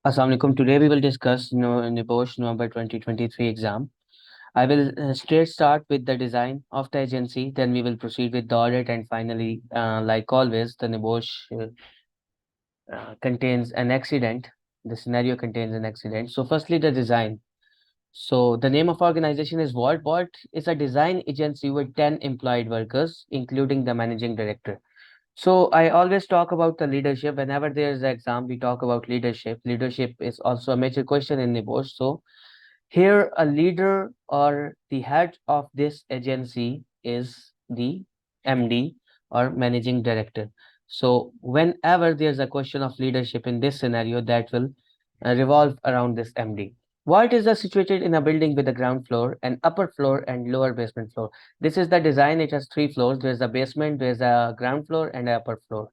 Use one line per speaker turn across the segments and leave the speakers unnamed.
Assalamu alaikum. Today we will discuss NIBOSH November 2023 exam. I will straight start with the design of the agency, then we will proceed with the audit, and finally, like always, the NIBOSH contains an accident. The scenario contains an accident. So, firstly, the design. So, the name of organization is Vault. Vault is a design agency with 10 employed workers, including the managing director. So I always talk about the leadership. Whenever there is an exam, we talk about leadership. Leadership is also a major question in NIBOSH. So here, a leader or the head of this agency is the MD or managing director. So whenever there's a question of leadership in this scenario, that will revolve around this MD. Vault is situated in a building with a ground floor, an upper floor, and lower basement floor. This is the design. It has three floors. There's a basement, there's a ground floor, and an upper floor.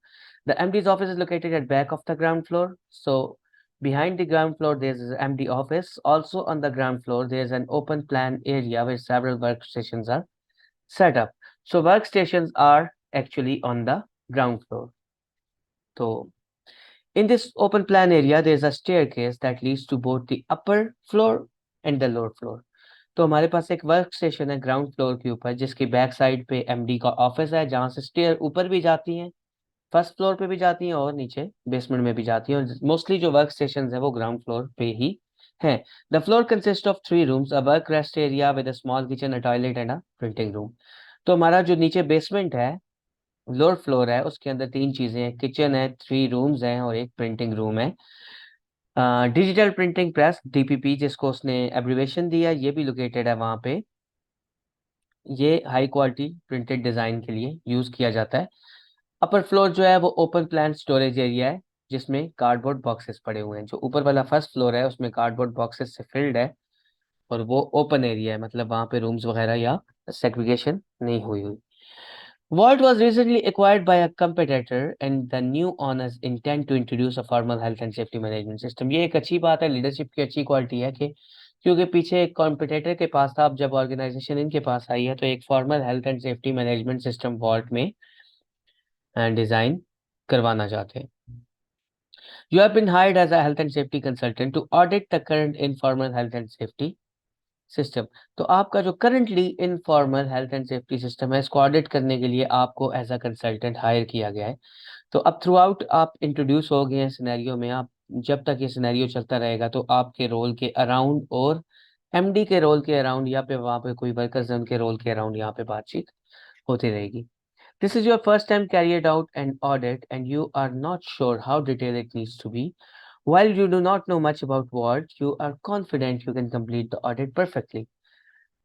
The MD's office is located at back of the ground floor. So behind the ground floor, there's an MD office. Also on the ground floor, there's an open plan area where several workstations are set up. So workstations are actually on the ground floor. So in this open plan area, there's a staircase that leads to both the upper floor and the lower floor. तो हमारे पास एक work station है ground floor के ऊपर जिसकी back side पे MD का office है जहां से स्टेयर ऊपर भी जाती हैं, फर्स्ट फ्लोर पे भी जाती हैं और नीचे बेसमेंट में भी जाती हैं, और मोस्टली जो वर्क स्टेशन है वो ग्राउंड फ्लोर पे ही है. The floor consist of three rooms, a work rest area with a small kitchen, a toilet and a printing room. तो हमारा जो नीचे बेसमेंट है, लोअर फ्लोर है, उसके अंदर तीन चीजें हैं, किचन है, थ्री रूम्स हैं और एक प्रिंटिंग रूम है. डिजिटल प्रिंटिंग प्रेस डीपीपी जिसको उसने एब्रिवेशन दिया, ये भी लोकेटेड है वहां पे. ये हाई क्वालिटी प्रिंटेड डिजाइन के लिए यूज किया जाता है. अपर फ्लोर जो है वो ओपन प्लान स्टोरेज एरिया है जिसमें कार्डबोर्ड बॉक्सेस पड़े हुए हैं. जो ऊपर वाला फर्स्ट फ्लोर है उसमें कार्डबोर्ड बॉक्सेस से फिल्ड है और वो ओपन एरिया है, मतलब वहां पे रूम्स वगैरह या सेग्रीगेशन नहीं हुई हुई. Vault was recently acquired by a competitor and the new owners intend to introduce a formal health and safety management system. ये एक अच्छी बात है, लीडरशिप की अच्छी क्वालिटी है कि क्योंकि पीछे एक कॉम्पिटिटर के पास था, अब जब ऑर्गेनाइजेशन इनके पास आई है तो एक formal health and safety management system वॉल्ट में डिजाइन करवाना चाहते हैं. You have been hired as a health and safety consultant to audit the current informal health and safety system. तो आपका जो currently informal health and safety system है इसको ऑडिट करने के लिए आपको एज अ कंसल्टेंट हायर किया गया है. तो अब थ्रू आउट आप इंट्रोड्यूस हो गए हैं सिनेरियो में. आप जब तक ये सिनेरियो चलता रहेगा तो आपके रोल के अराउंड और एमडी के रोल के अराउंड या पे वहाँ पे कोई वर्कर्स हैं उनके रोल के अराउंड यहाँ पे बातचीत होती रहेगी. This is your first time carried out an audit and you are not sure how detailed it needs to be. While you do not know much about what, you are confident you can complete the audit perfectly.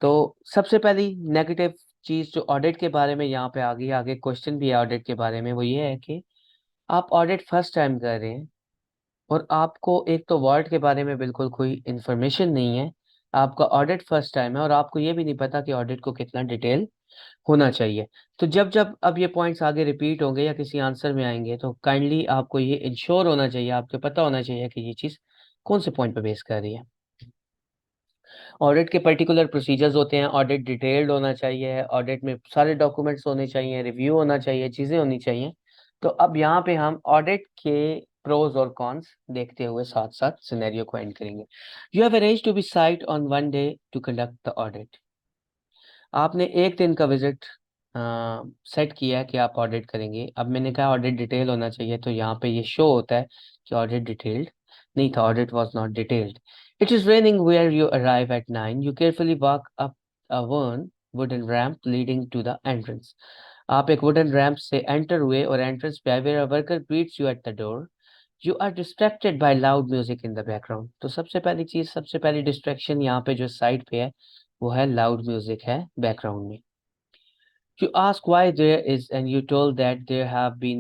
तो सबसे पहली negative चीज जो audit के बारे में यहाँ पे आगे आगे क्वेश्चन भी है ऑडिट के बारे में, वो ये है कि आप ऑडिट फर्स्ट टाइम कर रहे हैं और आपको एक तो वार्ड के बारे में बिल्कुल कोई इन्फॉर्मेशन नहीं है. आपका ऑडिट फर्स्ट टाइम है और आपको ये भी नहीं पता कि ऑडिट को कितना डिटेल होना चाहिए. तो जब जब अब ये पॉइंट्स आगे रिपीट होंगे या किसी आंसर में आएंगे तो काइंडली आपको ये इंश्योर होना चाहिए, आपको पता होना चाहिए कि ये चीज़ कौन से पॉइंट पे बेस कर रही है. ऑडिट के पर्टिकुलर प्रोसीजर्स होते हैं, ऑडिट डिटेल्ड होना चाहिए, ऑडिट में सारे डॉक्यूमेंट्स होने चाहिए, रिव्यू होना चाहिए, चीज़ें होनी चाहिए. तो अब यहाँ पे हम ऑडिट के प्रोज और कॉन्स देखते हुए साथ साथ सिनेरियो को एंड करेंगे. You have arrange to be site on one day to conduct the audit. आपने एक दिन का विजिट सेट किया है कि आप ऑडिट करेंगे. अब मैंने कहा ऑडिट डिटेल होना चाहिए तो यहाँ पे ये शो होता है कि ऑडिट डिटेल्ड नहीं था, audit was not detailed. It is raining where you arrive at 9. You carefully walk up a one wooden ramp leading to the entrance. आप एक वुडन रैम्प से एंटर हुए और एंट्रेंस पे आए. Where a worker greets you at the door. You are distracted by loud music in the background. तो सबसे पहली चीज, सबसे पहली डिस्ट्रैक्शन यहाँ पे जो साइड पे है वो है लाउड म्यूजिक है बैकग्राउंड में. You ask why there is, and you told that there have been,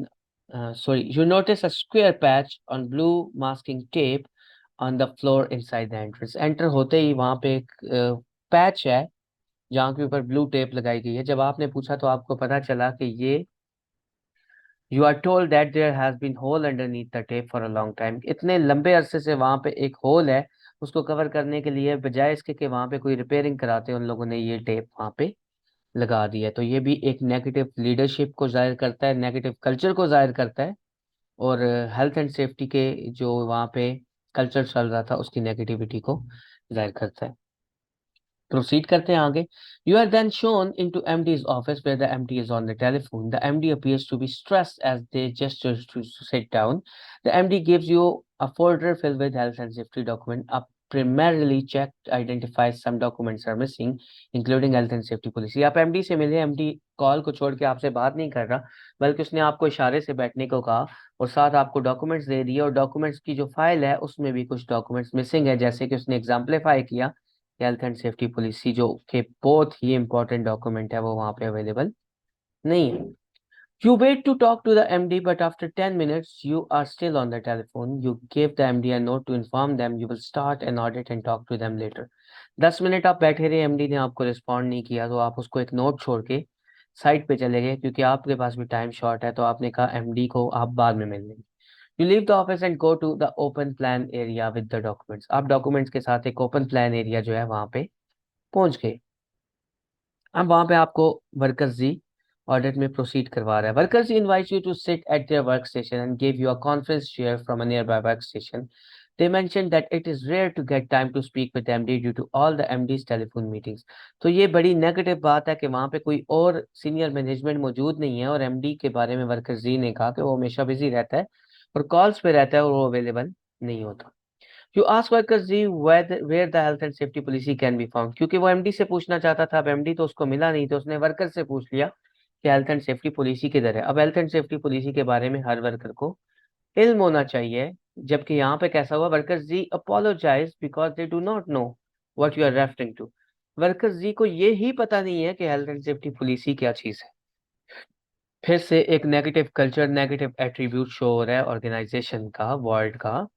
you notice a square patch on blue masking tape on the floor inside the entrance. Enter होते ही वहां पे एक patch है जहाँ के ऊपर ब्लू टेप लगाई गई है. जब आपने पूछा तो आपको पता चला कि ये you are told that there has been hole underneath the tape for a long time. इतने लंबे अरसे से वहां पे एक होल है, उसको कवर करने के लिए बजाय इसके कि वहां पे कोई रिपेयरिंग कराते उन लोगों ने ये टेप वहां पे लगा दी है. तो ये भी एक नेगेटिव लीडरशिप को जाहिर करता है, नेगेटिव कल्चर को जाहिर करता है. और हेल्थ एंड सेफ्टी के जो वहाँ पे कल्चर चल रहा था उसकी नेगेटिविटी को जाहिर करता है। प्रोसीड करते हैं आगे। You are then shown into MD's office where the MD is on the telephone. The MD appears to be stressed as they gesture to sit down. The MD gives you a folder filled with health and safety document. A primarily checked identifies some documents are missing, including health and safety policy. आप MD से मिले, MD call को छोड़ के आपसे बात नहीं कर रहा, बल्कि उसने आपको इशारे से बैठने को कहा और साथ आपको डॉक्यूमेंट्स दे दिए, और डॉक्यूमेंट्स की जो फाइल है उसमें भी कुछ डॉक्यूमेंट्स मिसिंग है, जैसे कि उसने एग्जाम्पलीफाई किया हेल्थ एंड सेफ्टी पॉलिसी जो कि बहुत ही इंपॉर्टेंट डॉक्यूमेंट है, वो वहां पे अवेलेबल नहीं है। You wait to talk to the MD, but after 10 minutes, you are still on the telephone. You give the MD a note to inform them you will start an audit and talk to them later. 10 minute आप बैठे रहे, MD ने आपको respond नहीं किया, तो आप उसको एक नोट छोड़ के साइड पे चले गए, क्योंकि आपके पास भी टाइम शॉर्ट है, तो आपने कहा MD को आप बाद में मिल लेंगे। You leave the office and go to the open plan area with the documents. आप डॉक्यूमेंट्स के साथ एक ओपन प्लान एरिया जो है वहां पे पहुंच गए। अब वहां पे आपको वर्कर्स जी ऑडिट में प्रोसीड करवा रहा है। Workers G invite you to sit at their work station and give you a conference chair from a nearby work station. They mentioned that it is rare to get time to speak with MD due to all the MD's telephone meetings. तो ये बड़ी negative बात है कि वहां पे कोई और सीनियर मैनेजमेंट मौजूद नहीं है, और MD के बारे में वर्कर्स जी ने कहा कि वो हमेशा बिजी रहता है और कॉल्स पे रहता है और वो अवेलेबल नहीं होता। You ask workers ji where the health and safety policy can be found, क्योंकि वो MD से पूछना चाहता था, अब MD तो उसको मिला नहीं, तो उसने वर्कर से पूछ लिया कि हेल्थ एंड सेफ्टी पॉलिसी किधर है। अब हेल्थ एंड सेफ्टी पॉलिसी के बारे में हर वर्कर को इल्म होना चाहिए, जबकि यहाँ पे कैसा हुआ, workers ji apologize because they do not know what you are referring to. Workers ji को ये ही पता नहीं है कि हेल्थ एंड सेफ्टी पॉलिसी क्या चीज है। फिर से एक negative culture, negative attribute show हो रहा है ऑर्गेनाइजेशन का, वर्ल्ड का।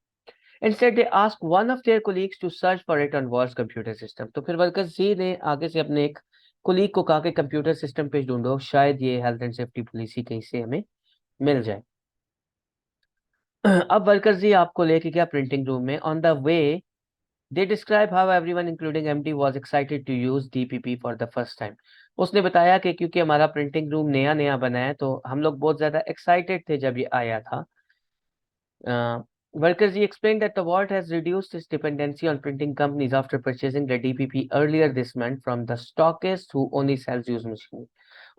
Instead, they ask one of their colleagues to search for it on Wall's computer system. तो फिर वर्कर्स जी ने आगे से अपने एक कुलीग को कहा कि कंप्यूटर सिस्टम पे ढूंढो, शायद ये हेल्थ एंड सेफ्टी पॉलिसी कहीं से हमें मिल जाए। अब वर्कर्स जी आपको लेके गया प्रिंटिंग रूम में। On the way they describe how everyone including MD was excited to use DPP for the first time. उसने बताया कि क्योंकि हमारा प्रिंटिंग रूम नया नया बना है, तो हम लोग बहुत ज्यादा एक्साइटेड थे जब ये आया था। Workers explained that the Vault has reduced its dependency on printing companies after purchasing the DPP earlier this month from the stockist who only sells used machines.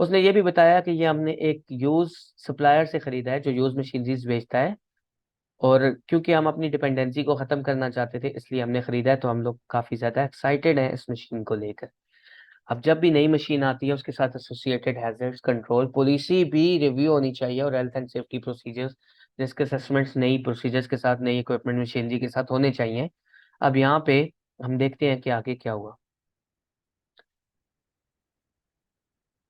उसने ये भी बताया कि ये हमने एक यूज सप्लायर से खरीदा है जो यूज मशीनरीज बेचता है, और क्योंकि हम अपनी डिपेंडेंसी को खत्म करना चाहते थे इसलिए हमने खरीदा है, तो हम लोग काफी ज्यादा एक्साइटेड हैं इस मशीन को लेकर। अब जब भी नई मशीन आती है उसके साथ एसोसिएटेड हैजर्ड्स कंट्रोल पॉलिसी भी रिव्यू होनी चाहिए, और health and safety procedures, risk assessments नई प्रोसीजर्स के साथ, नई इक्विपमेंट मशीनरी के साथ होने चाहिए। अब यहाँ पे हम देखते हैं कि आगे क्या हुआ।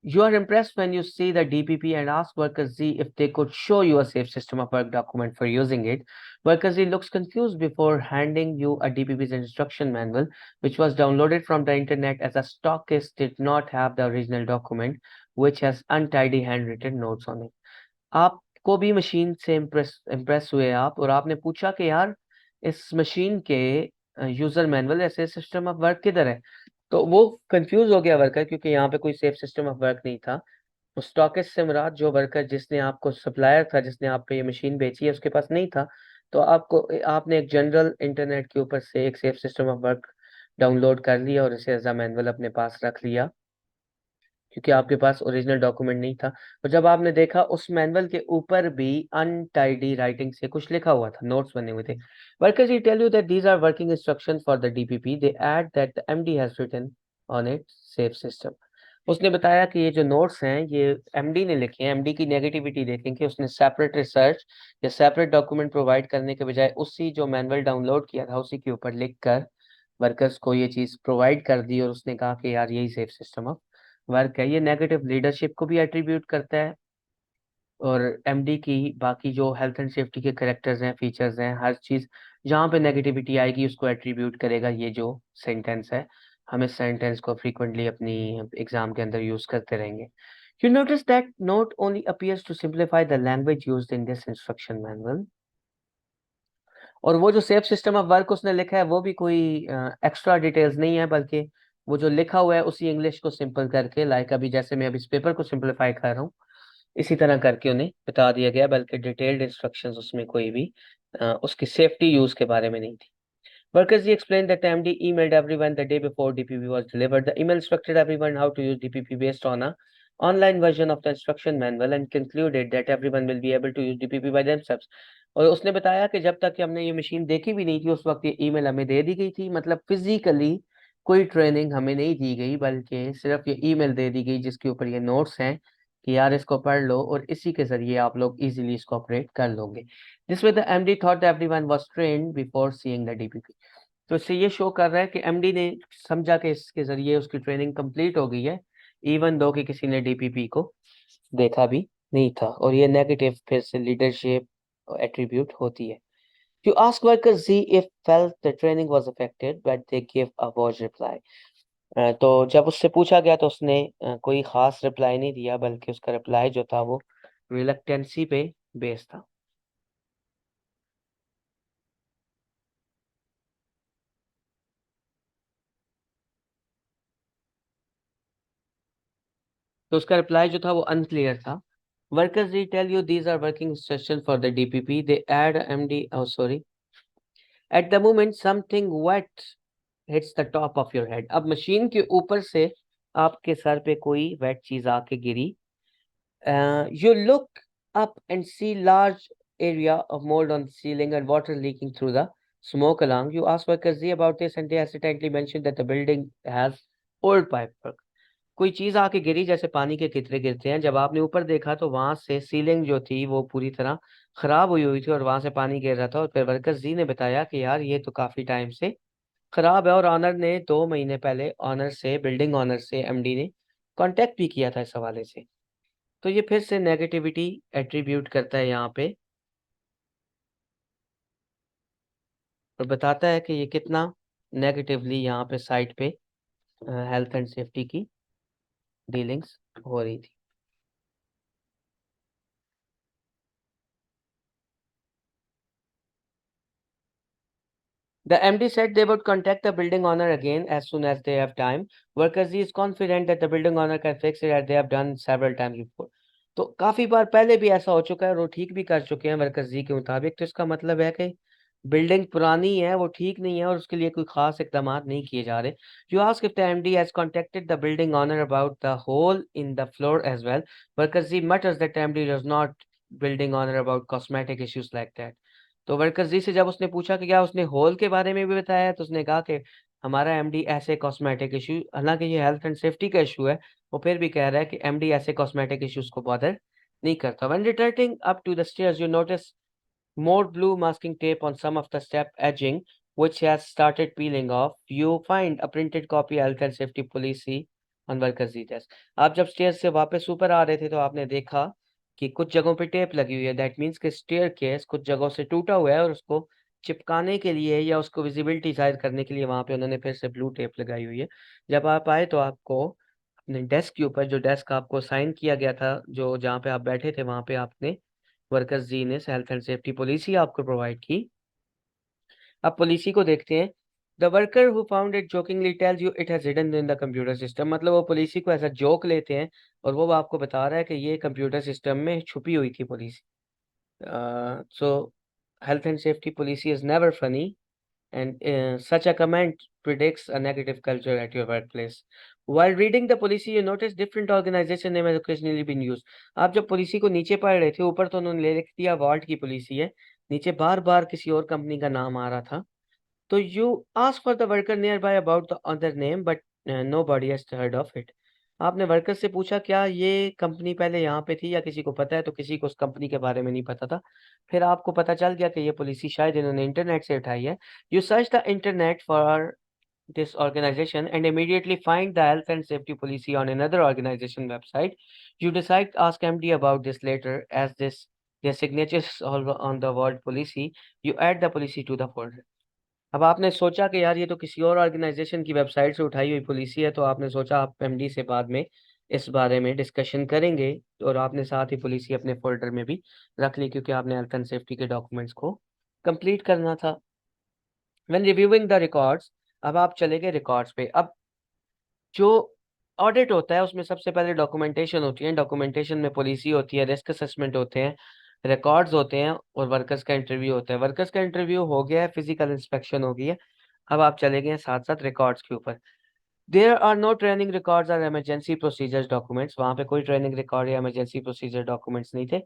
You are impressed when you see the DPP and ask Workers Z if they could show you a safe system of work document for using it. Workers Z looks confused before handing you a DPP's instruction manual, which was downloaded from the internet as a stockist did not have the original document, which has untidy handwritten notes on it. आपको भी machine से impress हुए आप, और आपने पूछा कि यार इस मशीन के यूजर मैनुअल ऐसे सिस्टम ऑफ वर्क किधर है। तो वो कंफ्यूज हो गया वर्कर, क्योंकि यहाँ पे कोई सेफ सिस्टम ऑफ वर्क नहीं था। तो स्टॉकिस्ट से मुराद जो वर्कर जिसने आपको सप्लायर था जिसने आपको ये मशीन बेची है उसके पास नहीं था। तो आपको आपने एक जनरल इंटरनेट के ऊपर से एक safe system of work download कर लिया और इसे एज अ मैनुअल अपने पास रख लिया, क्योंकि आपके पास ओरिजिनल डॉक्यूमेंट नहीं था। और जब आपने देखा उस मैनुअल के ऊपर भी अनटाइडी राइटिंग से कुछ लिखा हुआ था, नोट्स बने हुए थे। Workers he tell you that these are working instructions for the DPP, they add that the MD has written on it safe system. उसने बताया कि ये जो नोट्स हैं ये एमडी ने लिखे हैं। एमडी की नेगेटिविटी देखें कि उसने सेपरेट रिसर्च या सेपरेट डॉक्यूमेंट प्रोवाइड करने के बजाय उसी जो मैनुअल डाउनलोड किया था उसी के ऊपर लिख कर वर्कर्स को ये चीज प्रोवाइड कर दी, और उसने कहा कि यार यही सेफ सिस्टम ऑफ वर्क है। ये नेगेटिव लीडरशिप को भी एट्रीब्यूट करता है, और एमडी की बाकी जो हेल्थ एंड सेफ्टी के करेक्टर्स हैं, फीचर्स हैं, हर चीज जहाँ पे नेगेटिविटी आएगी उसको एट्रीब्यूट करेगा ये जो सेंटेंस है। हम इस सेंटेंस को फ्रीक्वेंटली अपनी एग्जाम के अंदर यूज करते रहेंगे। You notice that note only appears to simplify the language used in this instruction manual. और वो जो सेफ सिस्टम ऑफ वर्क उसने लिखा है वो भी कोई एक्स्ट्रा डिटेल्स नहीं है, बल्कि वो जो लिखा हुआ है उसी इंग्लिश को सिंपल करके, लाइक अभी जैसे मैं अभी इस पेपर को सिंपलीफाई कर रहा हूँ इसी तरह करके उन्हें बता दिया गया, बल्कि डिटेल्ड इंस्ट्रक्शंस उसमें कोई भी उसकी सेफ्टी यूज के बारे में नहीं थी। Workers explained that the MD emailed everyone the day before DPP was delivered. The email instructed everyone how to use DPP based on a online version of the instruction manual and concluded that everyone will be able to use DPP by themselves. और उसने बताया कि जब तक कि हमने ये machine देखी भी नहीं थी उस वक्त ये ईमेल हमें दे दी गई थी, मतलब फिजिकली कोई ट्रेनिंग हमें नहीं दी गई, बल्कि सिर्फ ये ईमेल दे दी गई जिसके ऊपर ये नोट्स हैं कि यार इसको पढ़ लो और इसी के जरिए आप लोग इजीली इसको ऑपरेट कर लोगे। This way the MD thought everyone was trained before seeing the DPP. तो इससे ये शो कर रहा है कि एमडी ने समझा कि इसके जरिए उसकी ट्रेनिंग कंप्लीट हो गई है, इवन दो कि किसी ने डीपीपी को देखा भी नहीं था। और ये नेगेटिव फिर से लीडरशिप एट्रीब्यूट होती है। You ask workers Z if felt the training was affected, but they give a vague reply. तो जब उससे पूछा गया तो उसने कोई खास रिप्लाई नहीं दिया, बल्कि उसका रिप्लाई जो था वो रिलक्टेंसी पे बेस्ड था। तो उसका रिप्लाई जो था वो अनक्लियर था। Workers they tell you these are working instructions for the DPP. They add MD. Oh, sorry. At the moment something wet hits the top of your head. अब मशीन के ऊपर से आपके सर पे कोई वेट चीज आके गिरी। You look up and see large area of mold on the ceiling and water leaking through the smoke alarm. You ask workers Z about this and they hesitantly mention that the building has old pipework. कोई चीज आके गिरी जैसे पानी के कितरे गिरते हैं, जब आपने ऊपर देखा तो वहां से सीलिंग जो थी वो पूरी तरह खराब हुई हुई थी और वहां से पानी गिर रहा था। और फिर वर्कर्स जी ने बताया कि यार ये तो काफी टाइम से खराब है, और ऑनर ने 2 महीने पहले ऑनर से बिल्डिंग ऑनर से एमडी ने कांटेक्ट भी किया था इस हवाले से। तो ये फिर से नेगेटिविटी एट्रीब्यूट करता है यहाँ पे और बताता है कि ये कितना नेगेटिवली यहाँ पे साइट पे हेल्थ एंड सेफ्टी की डीलिंग्स हो रही थी। The MD said they would contact the building owner again as soon as they have time. Workers is confident that the building owner can fix it as they have done several times before. तो काफी बार पहले भी ऐसा हो चुका है और वो ठीक भी कर चुके हैं वर्कर्स जी के मुताबिक। तो इसका मतलब है कि बिल्डिंग पुरानी है, वो ठीक नहीं है और उसके लिए कोई खास इकदाम नहीं किए जा रहे। You ask if the MD has contacted the building owner about the hole in the floor as well. Workers ji mutters that MD does not building owner about cosmetic issues like that. तो workers ji से जब उसने पूछा कि क्या उसने hall के बारे में भी बताया, तो उसने कहा कि हमारा एमडी ऐसे कॉस्मेटिक इशू, हालांकि ये हेल्थ एंड सेफ्टी का इशू है, वो फिर भी कह रहा है कि एमडी ऐसे कॉस्मेटिक इश्यूज को बॉदर नहीं करता। When returning up to the stairs you notice more blue masking tape on some of the step edging, which has started peeling off. You find a printed copy health and safety policy on workers details. आप जब stair से वापस ऊपर आ रहे थे तो आपने देखा कि कुछ जगहों पे टेप लगी हुई है। दैट मीन्स कि स्टेयर केस कुछ जगहों से टूटा हुआ है और उसको चिपकाने के लिए या उसको विजिबिलिटी जाहिर करने के लिए वहां पे उन्होंने फिर से ब्लू टेप लगाई हुई है। जब आप आए तो आपको अपने डेस्क के ऊपर, जो डेस्क आपको साइन किया गया था, जो जहाँ पे आप बैठे थे वहां पे आपने वर्कर्स जी ने हेल्थ एंड सेफ्टी पॉलिसी आपको प्रोवाइड की। अब पॉलिसी को देखते हैं। The worker who found it jokingly tells you it has hidden in the computer system. मतलब वो पॉलिसी को ऐसा जोक लेते हैं और वो आपको बता रहा है कि ये कंप्यूटर सिस्टम में छुपी हुई थी policy. So health and safety policy is never funny and such a comment predicts a negative culture at your workplace. While reading the policy, you notice different organization name has occasionally been used. आप जब policy को नीचे पढ़ रहे थे, ऊपर तो उन्होंने लिख दिया वॉल्ट की पॉलिसी है, नीचे बार बार किसी और कंपनी का नाम आ रहा था। तो you ask for the worker nearby about the other name but nobody has heard of it. आपने वर्कर से पूछा क्या ये कंपनी पहले यहाँ पे थी या किसी को पता है, तो किसी को उस कंपनी के बारे में नहीं पता था। फिर आपको पता चल गया कि ये पॉलिसी शायद इन्होंने इंटरनेट से उठाई है। You search the internet for this organization and immediately find the health and safety policy on another organization website. You decide to ask MD about this later as this their signatures all on the word policy. You add the policy to the folder. अब आपने सोचा कि यार ये तो किसी और organisation की वेबसाइट से उठाई हुई पॉलिसी है, तो आपने सोचा आप एमडी से बाद में इस बारे में डिस्कशन करेंगे और आपने साथ ही पॉलिसी अपने फोल्डर में भी रख ली क्योंकि आपने हेल्थ एंड सेफ्टी के डॉक्यूमेंट्स को कंप्लीट करना था। व्हेन रिव्यूइंग द रिकॉर्ड्स, अब आप चले गए रिकॉर्ड्स पे। अब जो ऑडिट होता है उसमें सबसे पहले डॉक्यूमेंटेशन होती है। डॉक्यूमेंटेशन में पॉलिसी होती है, रिस्क असेसमेंट होते हैं, रिकॉर्ड्स होते हैं और वर्कर्स का इंटरव्यू होता है। वर्कर्स का इंटरव्यू हो गया है, फिजिकल इंस्पेक्शन हो गई है, अब आप चले गए हैं साथ साथ रिकॉर्ड्स के ऊपर। There are no training records और इमरजेंसी प्रोसीजर्स डॉक्यूमेंट्स, वहां पे कोई ट्रेनिंग रिकॉर्ड या इमरजेंसी प्रोसीजर डॉक्यूमेंट्स नहीं थे।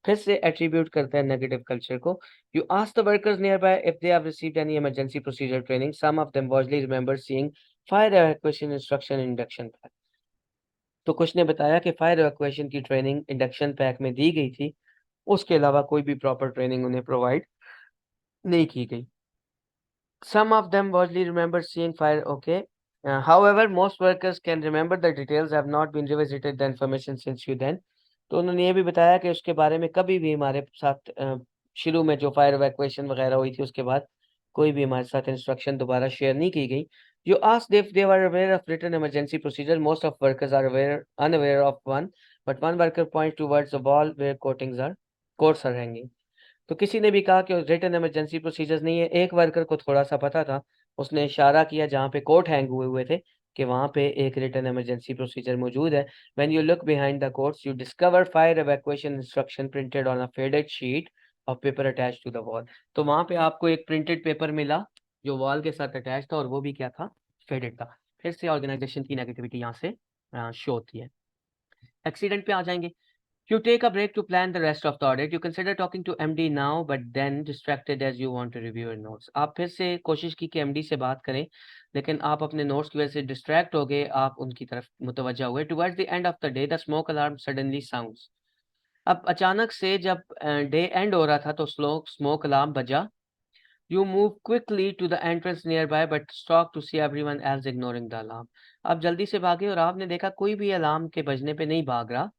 फिर से एट्रीब्यूट करता है नेगेटिव कल्चर को। You ask the workers nearby if they have received any emergency procedure training, some of them vaguely remember seeing fire evacuation instruction induction pack. तो कुछ ने बताया कि फायर इवैक्यूएशन की ट्रेनिंग इंडक्शन पैक में दी गई थी, उसके अलावा कोई भी प्रॉपर ट्रेनिंग उन्हें प्रोवाइड नहीं की गई। Some of them vaguely remember seeing fire. Okay. However, most workers can remember the details have not been revisited the information since you then. तो उन्होंने ये भी बताया कि उसके बारे में कभी भी हमारे साथ शुरू में जो फायर इवैक्यूएशन वगैरह हुई थी उसके बाद कोई भी हमारे साथ इंस्ट्रक्शन दोबारा शेयर नहीं की गई। You asked if they were aware of written emergency procedure. Most of workers are unaware of one, but one worker points towards the wall where coats are hanging. तो किसी ने भी कहा कि रिटन इमरजेंसी प्रोसीजर्स नहीं है। एक worker को थोड़ा सा पता था, उसने इशारा किया जहाँ पे कोट हैंग हुए हुए थे कि वहां पे एक रिटन इमरजेंसी प्रोसीजर मौजूद है। When you look behind the coats you discover fire evacuation instruction printed on a faded sheet of paper attach to the wall. तो वहां पे आपको एक प्रिंटेड पेपर मिला जो वॉल के साथ अटैच था, और वो भी क्या था, फेडेड था। फिर से ऑर्गेनाइजेशन की नेगेटिविटी यहाँ से शो होती है। एक्सीडेंट पे आ जाएंगे। You take a break to plan the rest of the audit. You consider talking to MD now, but then distracted as you want to review your notes. आप फिर से कोशिश की कि MD से बात करें, लेकिन आप अपने नोट्स की वजह से डिस्ट्रैक्ट हो गए, आप उनकी तरफ मुतवज्जा हुए। Towards the end of the day, the smoke alarm suddenly sounds. अब अचानक से जब डे एंड हो रहा था तो स्मोक अलार्म बजा। You move quickly to the entrance nearby, but stopped to see everyone else ignoring the alarm. आप जल्दी से भागे और आपने देखा कोई भी अलार्म के बजने पे नहीं भाग रहा।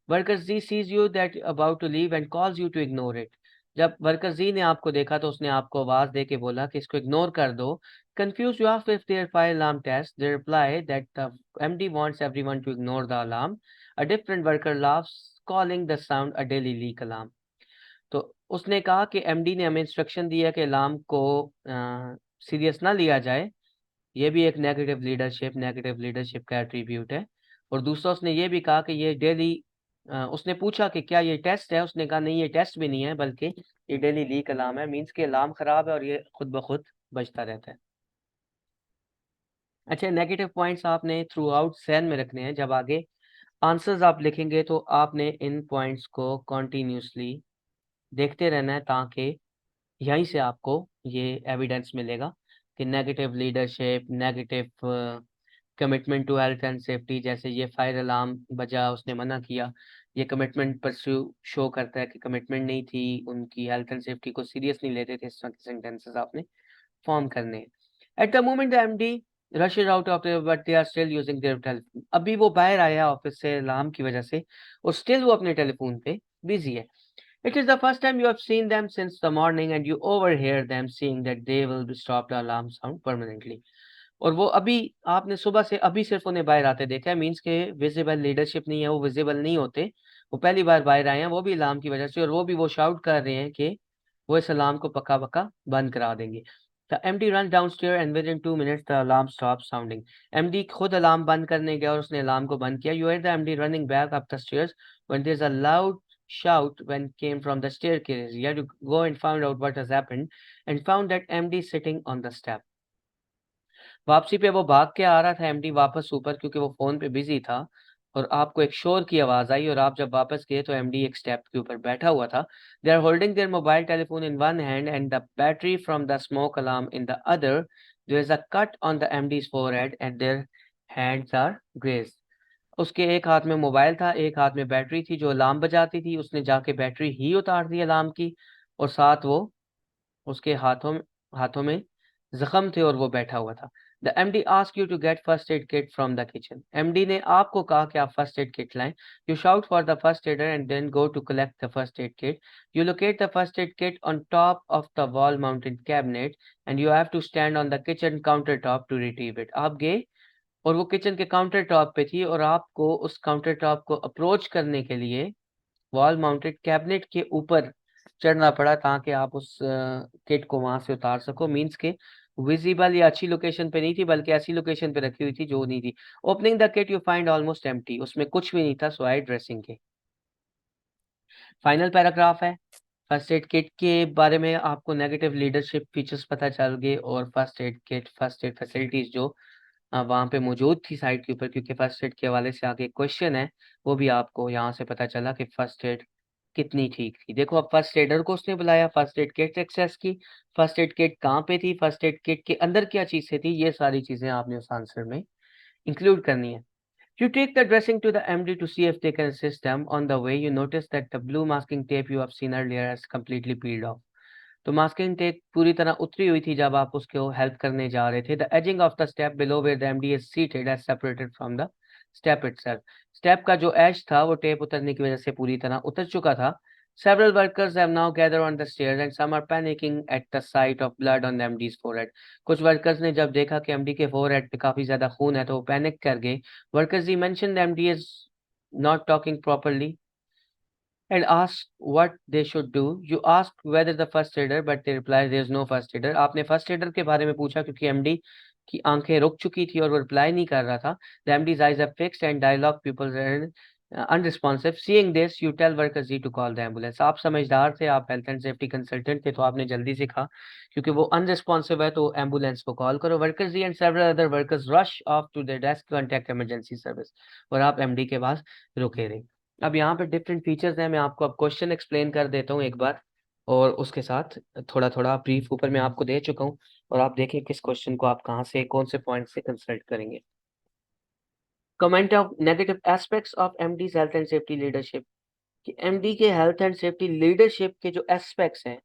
Worker G sees you that about to leave and calls you to ignore it. जब वर्कर जी ने आपको देखा तो उसने आपको आवाज दे के बोला कि इसको इग्नोर कर दो। Confused you ask if their fire alarm test. They reply that the MD wants everyone to ignore the alarm. A different worker laughs, calling the sound a daily leak alarm. तो उसने कहा कि MD ने हमें instruction दिया कि alarm को serious ना लिया जाए। ये भी एक नेगेटिव लीडरशिप का एट्रीब्यूट है। और दूसरा उसने ये भी कहा कि ये डेली, उसने पूछा कि क्या ये टेस्ट है, उसने कहा नहीं ये टेस्ट भी नहीं है बल्कि ये डेली लीक अलार्म है। मीन्स के अलार्म खराब है और ये खुद ब खुद बजता रहता है। अच्छा, नेगेटिव पॉइंट्स आपने थ्रू आउट सेल में रखने हैं। जब आगे आंसर्स आप लिखेंगे तो आपने इन पॉइंट्स को कॉन्टीन्यूसली देखते रहना है, ताकि यहीं से आपको ये एविडेंस मिलेगा कि negative leadership, negative commitment to health and safety, जैसे ये फायर अलार्म बजा उसने मना किया, ये कमिटमेंट परस्यू शो करता है कि कमिटमेंट नहीं थी, उनकी हेल्थ एंड सेफ्टी को सीरियस नहीं लेते थे। इस तरह के सेंटेंसेस आपने फॉर्म करने हैं। At the moment the MD rushes out of there but they are still using their telephone. अभी वो बाहर आया ऑफिस से अलार्म की वजह से और स्टिल वो अपने टेलीफोन पे बिजी है। It is the first time you have seen them since the morning and you overhear them saying that they will be stop the alarm sound permanently. और वो अभी आपने सुबह से अभी सिर्फ उन्हें बाहर आते देखा है। मीन्स के विजिबल लीडरशिप नहीं है, वो विजिबल नहीं होते, वो पहली बार बाहर आए हैं, वो भी अलार्म की वजह से, और वो भी वो शाउट कर रहे हैं कि वो इस अलार्म को पक्का पक्का बंद करा देंगे। The MD runs downstairs and within 2 minutes the alarm stops sounding. MD खुद अलार्म बंद करने गया और उसने अलार्म को बंद किया। You hear the MD running back up the stairs when there's a loud shout when came from the staircase. You had to go and find out what has happened and found that MD sitting on the step. वापसी पे वो भाग के आ रहा था MD वापस ऊपर, क्योंकि वो फोन पे बिजी था, और आपको एक शोर की आवाज आई और आप जब वापस गए तो एमडी एक स्टेप के ऊपर बैठा हुआ था। They are holding their mobile telephone in one hand and the battery from the smoke alarm in the other. There is a cut on the MD's forehead and their hands are grazed. उसके एक हाथ में mobile था, एक हाथ में battery थी जो अलार्म बजाती थी। उसने जाके बैटरी ही उतार दी अलार्म की, और साथ वो उसके हाथों में जख्म थे और वो बैठा हुआ था। The MD ask you to get first aid kit from the kitchen. एमडी ने आपको कहा कि आप फर्स्ट एड किट लाएं। You shout for the first aider and then go to collect the first aid kit. You locate the first aid kit on top of the wall mounted cabinet and you have to stand on the kitchen counter top to retrieve it. आप गए और वो kitchen के counter top पे थी, और आपको उस काउंटर टॉप को अप्रोच करने के लिए वॉल माउंटेड कैबिनेट के ऊपर चढ़ना पड़ा, ताकि आप उस किट को वहां से उतार सको। मीन्स के विजिबल या अच्छी लोकेशन पे नहीं थी, बल्कि ऐसी लोकेशन पे रखी हुई थी जो नहीं थी। Opening the kit you find almost empty, उसमें कुछ भी नहीं था सिवाय ड्रेसिंग के। फाइनल पैराग्राफ है। फर्स्ट एड किट के बारे में आपको नेगेटिव लीडरशिप फीचर्स पता चल गए और first aid kit, first aid facilities जो वहाँ पे मौजूद थी साइट के ऊपर, क्योंकि फर्स्ट एड के हवाले से आगे क्वेश्चन है, वो भी आपको यहाँ से पता चला कि फर्स्ट एड कितनी ठीक थी। देखो, अब फर्स्ट एडर को उसने बुलाया, फर्स्ट एड किट एक्सेस की, फर्स्ट एड किट कहाँ पे थी, फर्स्ट एड किट के अंदर क्या चीज़ें थी, ये सारी चीज़ें आपने उस आंसर में इंक्लूड करनी है। You take the dressing to the MD to see if they can assist them. On the way, you notice that the blue masking tape you have seen earlier has completely peeled off. तो masking tape पूरी तरह उतरी हुई थी जब आप उसको help करने जा रहे थे। The edging of the step below where the MD is seated has separated from the step itself. Step का जो एज था वो टेप उतरने की वजह से पूरी तरह उतर चुका था। Several workers have now gathered on the stairs and some are panicking at the sight of blood on the MD's forehead. कुछ वर्कर्स ने जब देखा कि एमडी के फोरहेड पे काफी ज्यादा खून है तो वो पैनिक कर गए। Workers he mentioned the MD is not talking properly and asked what they should do. You asked whether the first aider, but they replied there is no first aider. आपने फर्स्ट एडर के बारे में पूछा क्योंकि MD की आंखें रुक चुकी थी और वो रिप्लाई नहीं कर रहा था। The MD's eyes are fixed and dialogue pupils are unresponsive. Seeing this, you tell worker Z to call the ambulance. आप समझदार थे, आप हेल्थ एंड सेफ्टी कंसल्टेंट थे, तो आपने जल्दी से कहा क्योंकि वो अनरिस्पॉन्सिव है तो एम्बुलेंस को कॉल करो। Worker G and several other workers rush off to the desk contact emergency service. और आप एमडी के पास रुके रहे। अब यहाँ पे डिफरेंट फीचर्स हैं, मैं आपको अब क्वेश्चन एक्सप्लेन कर देता हूँ एक बार, और उसके साथ थोड़ा थोड़ा ब्रीफ ऊपर मैं आपको दे चुका हूँ, और आप देखिए किस क्वेश्चन को आप कहाँ से कौन से पॉइंट से कंसल्ट करेंगे। Comment of negative aspects of MDs health and safety leadership. कि एमडी के हेल्थ एंड सेफ्टी लीडरशिप के जो एस्पेक्ट्स हैं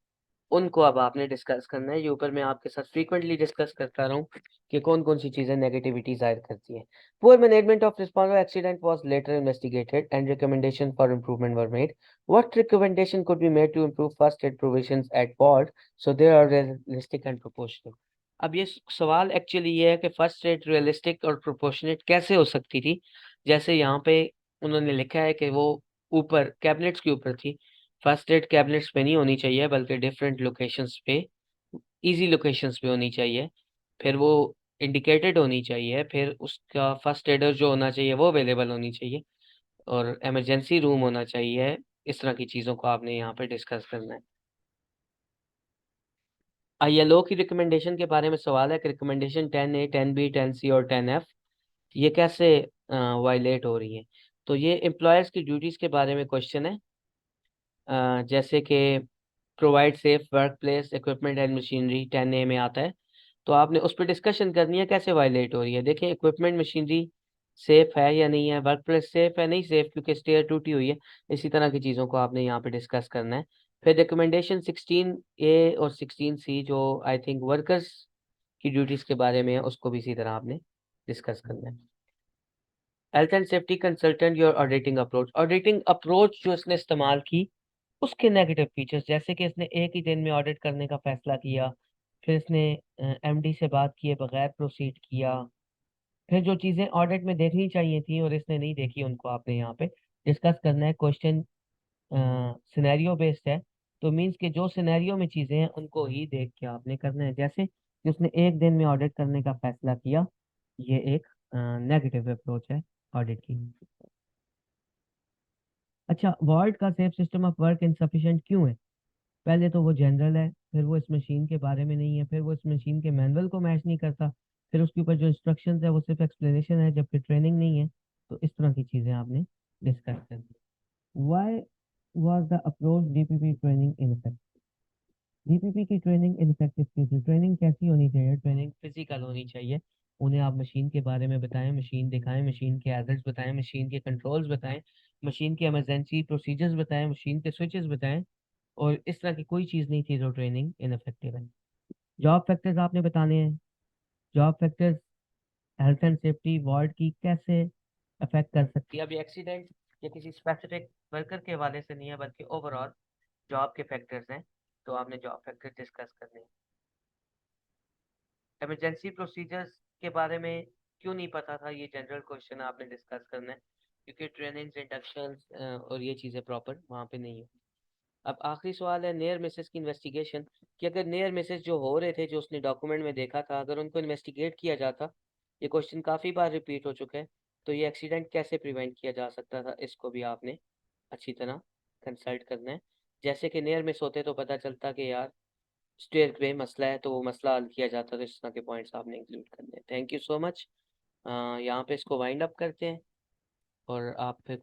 उनको अब आपने डिस्कस करना है। ये ऊपर मैं आपके साथ फ्रीक्वेंटली डिस्कस करता रहा हूँ कि कौन कौन सी चीजें नेगेटिविटी जाहिर करती हैं। Poor management of response accident was later investigated and recommendation for improvement were made. What recommendation could be made to improve first aid provisions at board so they are realistic and proportional. अब ये सवाल actually ये है कि first aid realistic और proportionate कैसे हो सकती थी। जैसे यहाँ पे उन्होंने लिखा है कि वो ऊपर कैबिनेट्स के ऊपर थी। फर्स्ट एड कैबिनेट्स पे नहीं होनी चाहिए बल्कि डिफरेंट लोकेशंस पे, इजी लोकेशंस पे होनी चाहिए। फिर वो इंडिकेटेड होनी चाहिए, फिर उसका फर्स्ट एडर जो होना चाहिए वो अवेलेबल होनी चाहिए, और इमरजेंसी रूम होना चाहिए। इस तरह की चीज़ों को आपने यहाँ पे डिस्कस करना है। आईएलओ की रिकमेंडेशन के बारे में सवाल है कि रिकमेंडेशन 10A, 10B, 10C और 10F ये कैसे वायलेट हो रही है। तो ये एम्प्लॉयर्स की ड्यूटीज़ के बारे में क्वेश्चन है। जैसे कि provide safe work place equipment and machinery 10A में आता है, तो आपने उस पर डिस्कशन करनी है कैसे वायलेट हो रही है। देखिए, इक्विपमेंट मशीनरी सेफ है या नहीं है, वर्क प्लेस सेफ है नहीं सेफ क्योंकि स्टेयर टूटी हुई है, इसी तरह की चीज़ों को आपने यहाँ पे डिस्कस करना है। फिर रिकमेंडेशन 16A और 16C जो आई थिंक वर्कर्स की ड्यूटीज़ के बारे में है, उसको भी इसी तरह आपने डिस्कस करना है। Health and safety consultant your auditing approach जो इसने इस्तेमाल की उसके नेगेटिव फीचर्स, जैसे कि इसने एक ही दिन में ऑडिट करने का फैसला किया, फिर इसने एमडी से बात किए बगैर प्रोसीड किया, फिर जो चीज़ें ऑडिट में देखनी चाहिए थी और इसने नहीं देखी उनको आपने यहाँ पे डिस्कस करना है। क्वेश्चन सिनेरियो बेस्ड है, तो मीन्स कि जो सिनेरियो में चीज़ें हैं उनको ही देख के आपने करना है। जैसे कि उसने एक दिन में ऑडिट करने का फैसला किया, ये एक नेगेटिव अप्रोच है ऑडिट की। अच्छा, वॉल्ट का safe system of work insufficient क्यों है? पहले तो वो जनरल है, फिर वो इस मशीन के बारे में नहीं है, फिर वो इस मशीन के मैनुअल को मैच नहीं करता, फिर उसके ऊपर जो इंस्ट्रक्शंस है वो सिर्फ एक्सप्लेनेशन है जबकि ट्रेनिंग नहीं है। तो इस तरह की चीज़ें आपने डिस्कस करनी। Why was the approach DPP training in? DPP की ट्रेनिंग इनफेक्टिव क्यों थी? ट्रेनिंग कैसी होनी चाहिए? ट्रेनिंग फिजिकल होनी चाहिए। उन्हें आप मशीन के बारे में बताएं, मशीन दिखाएं, मशीन के हैजर्ड्स बताएं, मशीन के कंट्रोल्स बताएं, मशीन के इमरजेंसी प्रोसीजर्स बताएं, मशीन के स्विचेस बताएं, और इस तरह की कोई चीज़ नहीं थी जो ट्रेनिंग इनफेक्टिव है। जॉब फैक्टर्स आपने बताने हैं। Job factors health and safety ward की कैसे अफेक्ट कर सकती है। अभी एक्सीडेंट या किसी स्पेसिफिक वर्कर के हवाले से नहीं है बल्कि ओवरऑल जॉब के फैक्टर्स हैं, तो आपने जॉब फैक्टर डिस्कस करने हैं। इमरजेंसी प्रोसीजर्स के बारे में क्यों नहीं पता था, ये जनरल क्वेश्चन आपने डिस्कस करना है क्योंकि ट्रेनिंग इंडक्शन और ये चीज़ें प्रॉपर वहाँ पे नहीं है। अब आखिरी सवाल है नियर मिसेस की इन्वेस्टिगेशन, कि अगर नियर मिसेस जो हो रहे थे जो उसने डॉक्यूमेंट में देखा था अगर उनको इन्वेस्टिगेट किया जाता, ये क्वेश्चन काफ़ी बार रिपीट हो चुका है, तो ये एक्सीडेंट कैसे प्रिवेंट किया जा सकता था, इसको भी आपने अच्छी तरह कंसल्ट करना है। जैसे कि नियर मिस होते तो पता चलता कि यार स्टेयर पे मसला है, तो वो मसला हल किया जाता, तो इस तरह के पॉइंट्स आपने इंक्लूड करने हैं। Thank you so much. यहाँ पे इसको वाइंड अप करते हैं और आप फिर